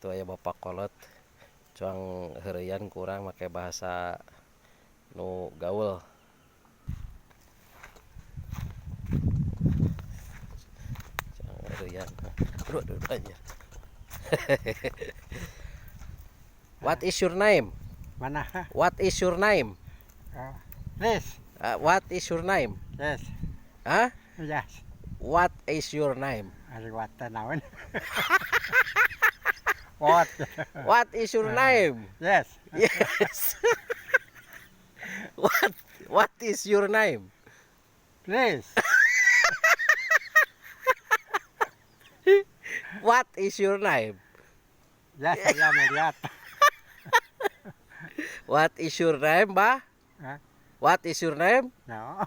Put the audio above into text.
Itu aya Bapak Kolot. Cuang heureyan kurang make bahasa nu gaul. Cuang heureyan. Aduh aja. What is your name? Mana? What is your name? Yes. What is your name? Yes. Huh? Yes. What is your name? Ari wata naon? What? What is your name? Yes. Yes. What is your name? Please. What is your name? Yes, saya melihat. What is your name, Bah? Huh? What is your name? No.